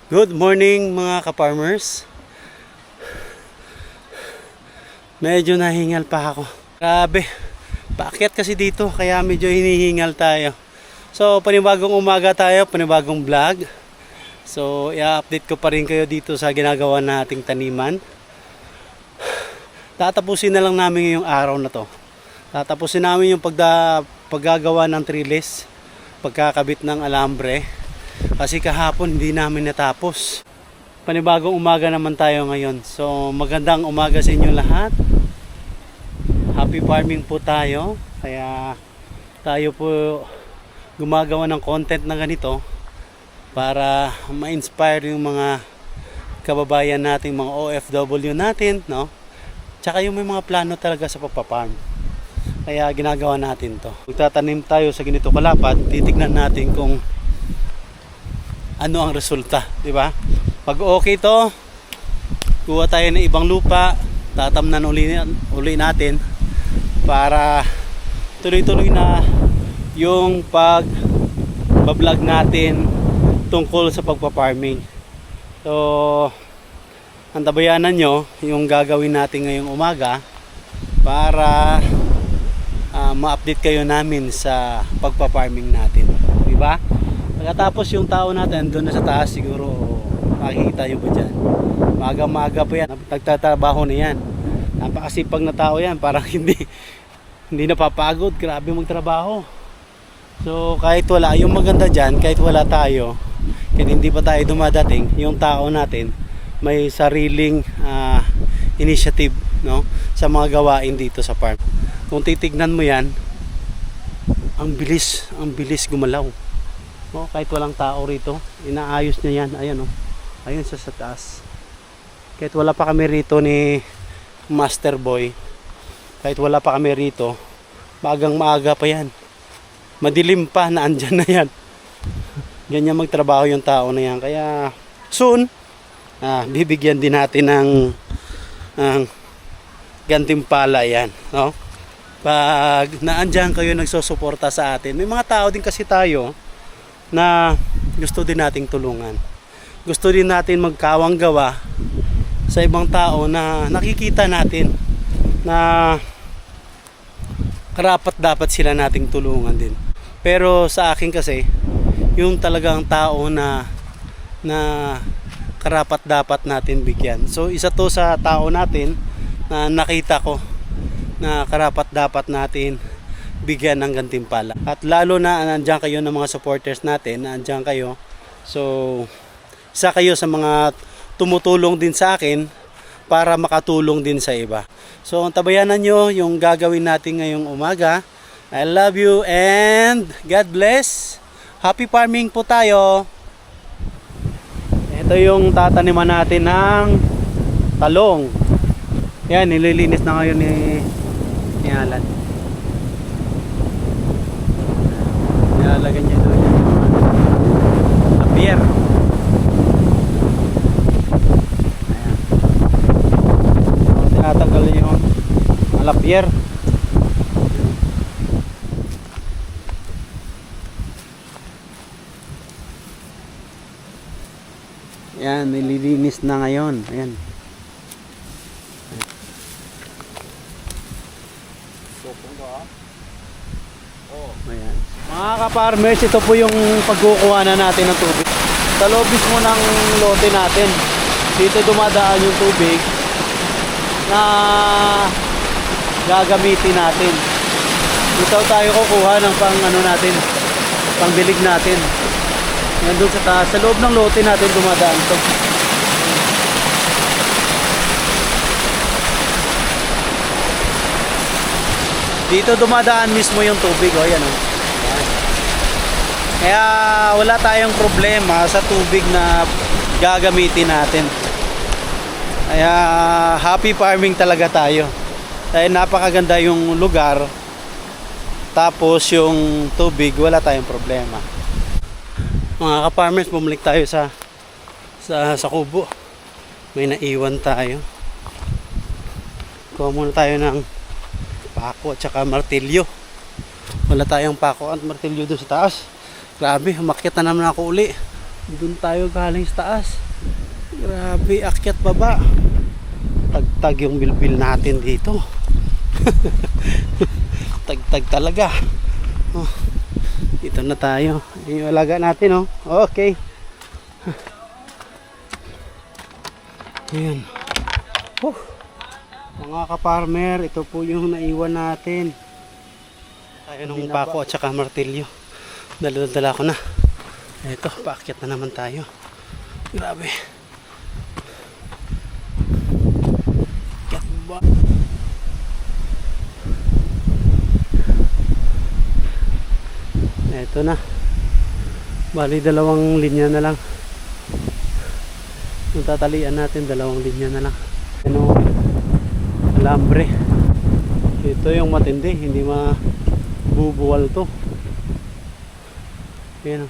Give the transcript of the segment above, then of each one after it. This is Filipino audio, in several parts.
Good morning mga ka-farmers. Medyo nahingal pa ako. Grabe. Paakyat kasi dito kaya medyo hinihingal tayo. So panibagong umaga tayo, panibagong vlog. So i-update ko pa rin kayo dito sa ginagawa nating taniman. Tatapusin na lang namin yung araw na to. Tatapusin namin yung paggagawa ng trellis, pagkakabit ng alambre. Kasi kahapon hindi namin natapos. Panibagong umaga naman tayo ngayon. So magandang umaga sa inyo lahat. Happy farming po tayo. Kaya tayo po gumagawa ng content na ganito para ma-inspire yung mga kababayan natin, mga OFW natin, no? Tsaka yung may mga plano talaga sa pagpaparm. Kaya ginagawa natin to. Magtatanim tayo sa ganito kalapad, titignan natin kung ano ang resulta, di ba? Pag okay to, kuha tayo ng ibang lupa, tatamnan uli natin para tuloy-tuloy na yung pag-vlog natin tungkol sa pagpa-farming. So, antabayanan nyo yung gagawin natin ngayong umaga para ma-update kayo namin sa pagpa-farming natin, di ba? Pagkatapos yung tao natin doon na sa taas, siguro makikita nyo ba dyan, maaga-maaga pa yan, nagtatrabaho na yan, napakasipag na tao yan, parang hindi napapagod, grabe magtrabaho. So kahit wala, yung maganda dyan, kahit wala tayo, kahit hindi pa tayo dumadating, yung tao natin may sariling initiative, no, sa mga gawain dito sa farm. Kung titignan mo yan, ang bilis gumalaw. Oh, kahit walang tao rito, inaayos niya yan. Ayan, oh. Ayun sa taas. Kahit wala pa kami rito ni Master Boy, kahit wala pa kami rito, maagang-maaga pa yan. Madilim pa na andyan na yan. Ganyan magtrabaho yung tao na yan. Kaya soon, bibigyan din natin ng gantimpala yan, no? Pag naandyan kayo nagsusuporta sa atin, may mga tao din kasi tayo na gusto din nating tulungan. Gusto din natin magkawang gawa sa ibang tao na nakikita natin na karapat dapat sila nating tulungan din. Pero sa akin kasi, yung talagang tao na karapat dapat natin bigyan. So isa to sa tao natin na nakita ko na karapat dapat natin bigyan ng gantimpala. At lalo na nandiyan kayo ng mga supporters natin, nandiyan kayo. So, isa kayo sa mga tumutulong din sa akin para makatulong din sa iba. So, tabayanan nyo yung gagawin natin ngayong umaga. I love you and God bless. Happy farming po tayo. Ito yung tataniman natin ng talong. Yan, nililinis na ngayon ni Alan. Nilalagyan niya doon yung lapier. Ayan. So, tinatanggal yung lapier. Ayan, nililinis na ngayon. Ayan. Ayan. Mga ka-farmers, ito po yung pagkukuha na natin ng tubig. Sa loob mismo ng lote natin, dito dumadaan yung tubig na gagamitin natin. Dito tayo kukuha ng pangbilig natin. Nandun sa taas, sa loob ng lote natin dumadaan to. Dito dumadaan mismo yung tubig, oh, yan, oh. Kaya wala tayong problema sa tubig na gagamitin natin. Kaya happy farming talaga tayo. Dahil napakaganda yung lugar. Tapos yung tubig, wala tayong problema. Mga ka-farmers, bumalik tayo sa kubo. May naiwan tayo. Kuha muna tayo ng pako at saka martilyo. Wala tayong pako at martilyo doon sa taas. Grabe, umakyat na naman ako uli. Doon tayo galing sa taas. Grabe, akyat baba. Tagtag yung bilbil natin dito. Tagtag talaga. Oh, dito na tayo. Yung alaga natin, oh. Okay. Ayan. Mga ka-farmer, ito po yung naiwan natin. Tayo ng pako at saka martilyo. Dala-dala ko na. Ito, paakyat na naman tayo. Grabe. Akyat ba? Ito na. Bali, dalawang linya na lang. Yung tatalian natin, dalawang linya na lang. Ano, alambre. Ito yung matindi, hindi mabubuwal to. Ayan o.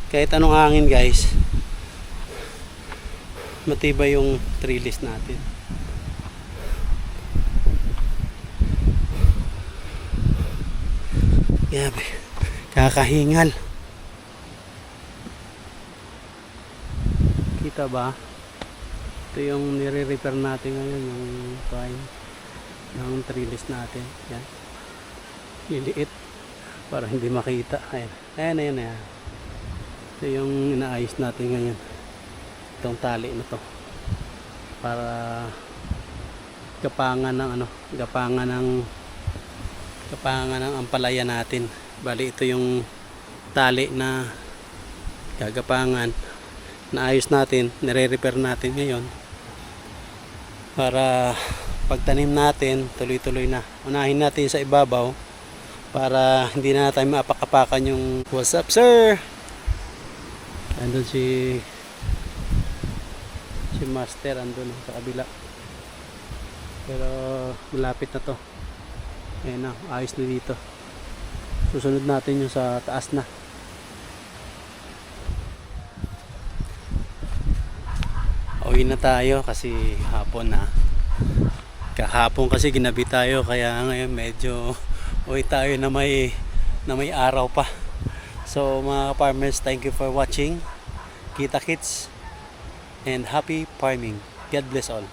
Kahit anong hangin guys, matibay yung trellis natin. Grabe, kakahingal. Kita ba? Ito yung nire-repair natin ngayon, yung pine ng trellis natin. Yan. Liliit para hindi makita. Ayan. Ayan, ayan. Ito yung inaayos natin ngayon. Itong tali na to. Para gapangan ng ampalaya natin. Bali ito yung tali na gagapangan. Naayos natin, nire-repair natin ngayon. Para pagtanim natin, tuloy-tuloy na. Unahin natin sa ibabaw para hindi na tayo mapakapakan yung what's up sir? Andun si master, andun sa kabila. Pero malapit na to. Ayan na, ayos na dito. Susunod natin yung sa taas na. Uwi na tayo kasi hapon na. Kahapon kasi ginabi tayo kaya ngayon medyo uwi tayo na may araw pa. So mga farmers, thank you for watching. Kita kits and happy farming. God bless all.